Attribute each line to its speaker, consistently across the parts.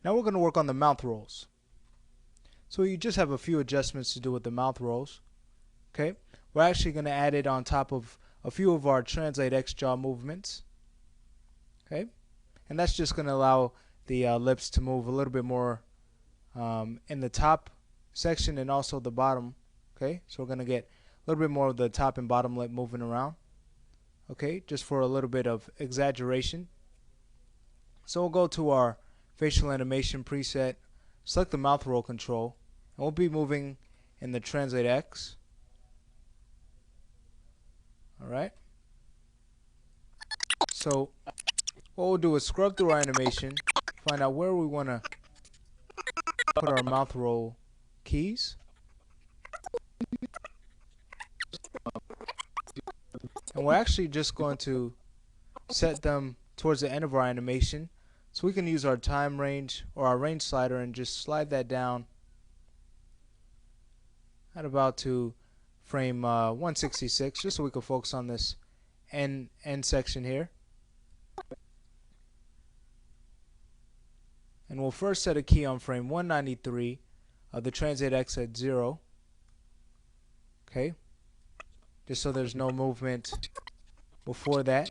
Speaker 1: Now we're going to work on the mouth rolls. So you just have a few adjustments to do with the mouth rolls. Okay, we're actually going to add it on top of a few of our Translate X jaw movements. Okay, and that's just going to allow the lips to move a little bit more in the top section and also the bottom. Okay, so we're going to get a little bit more of the top and bottom lip moving around. Okay, just for a little bit of exaggeration. So we'll go to our facial animation preset, select the mouth roll control, and we'll be moving in the Translate X. Alright, so what we'll do is scrub through our animation, find out where we want to put our mouth roll keys, and we're actually just going to set them towards the end of our animation, so we can use our time range or our range slider and just slide that down at about to frame 166, just so we can focus on this end section here. And we'll first set a key on frame 193 of the Translate X at 0. Okay, just so there's no movement before that,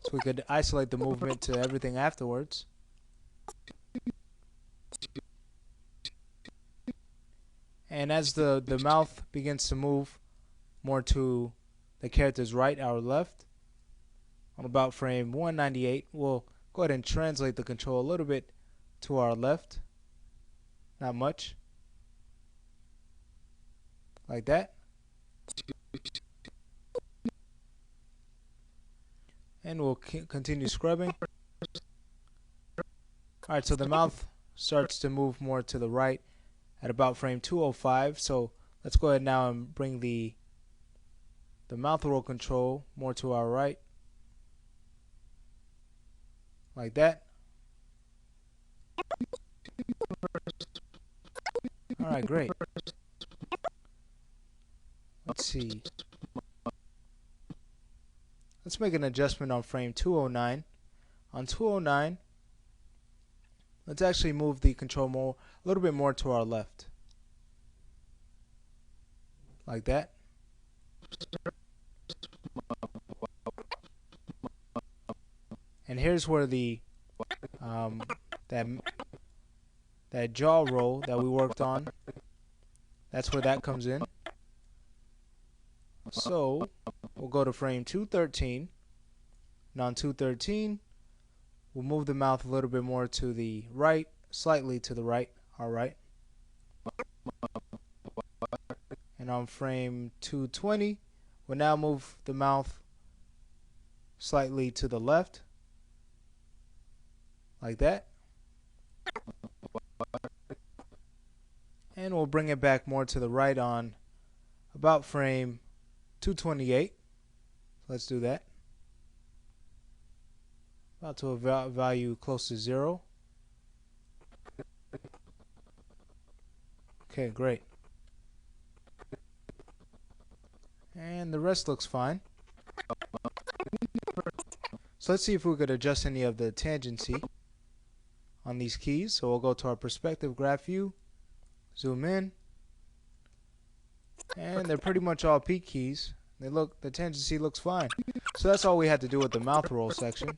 Speaker 1: so we could isolate the movement to everything afterwards. And as the mouth begins to move more to the character's right or left, on about frame 198, we'll go ahead and translate the control a little bit to our left. Not much. Like that. And we'll continue scrubbing. Alright, so the mouth starts to move more to the right at about frame 205. So let's go ahead now and bring the mouth roll control more to our right. Like that. Alright, great. Let's see. Let's make an adjustment on frame 209. On 209, let's actually move the control a little bit more to our left. Like that. And here's where the that jaw roll that we worked on, that's where that comes in. So we'll go to frame 213, and on 213 we'll move the mouth a little bit more to the right, slightly to the right. Alright, and on frame 220 we'll now move the mouth slightly to the left, like that, and we'll bring it back more to the right on about frame 228. Let's do that. About to a value close to 0. Okay, great. And the rest looks fine. So let's see if we could adjust any of the tangency on these keys. So we'll go to our perspective graph view, zoom in, and they're pretty much all peak keys. The tangency looks fine. So that's all we had to do with the mouth roll section.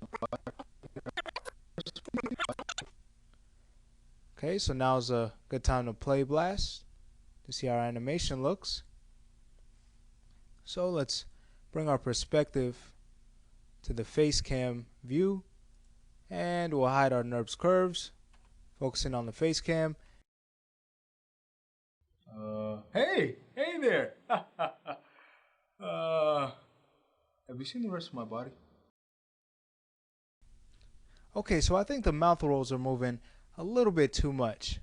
Speaker 1: Okay, so now's a good time to play blast to see how our animation looks. So let's bring our perspective to the face cam view, and we'll hide our NURBS curves, focusing on the face cam. Hey there! Have you seen the rest of my body? Okay, so I think the mouth rolls are moving a little bit too much.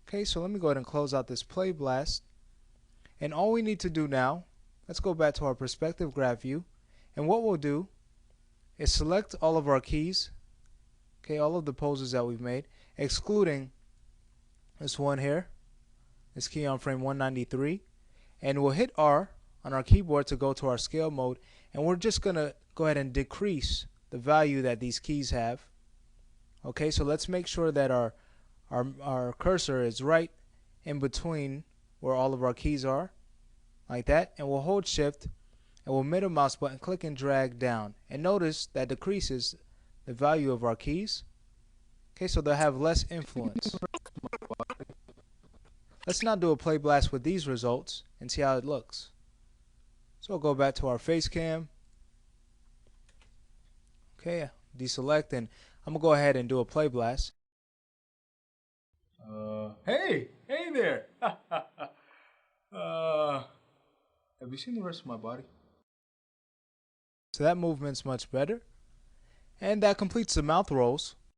Speaker 1: Okay, so let me go ahead and close out this play blast. And all we need to do now, let's go back to our perspective graph view. And what we'll do is select all of our keys, okay, all of the poses that we've made, excluding this one here, this key on frame 193. And we'll hit R on our keyboard to go to our scale mode. And we're just going to go ahead and decrease the value that these keys have Okay, so let's make sure that our cursor is right in between where all of our keys are, like that, and we'll hold shift and we'll middle mouse button click and drag down, and notice that decreases the value of our keys. Okay, so they'll have less influence. Let's now do a play blast with these results and see how it looks. So we'll go back to our face cam. Okay, deselect, and I'm gonna go ahead and do a play blast. Hey there. Have you seen the rest of my body? So that movement's much better. And that completes the mouth rolls.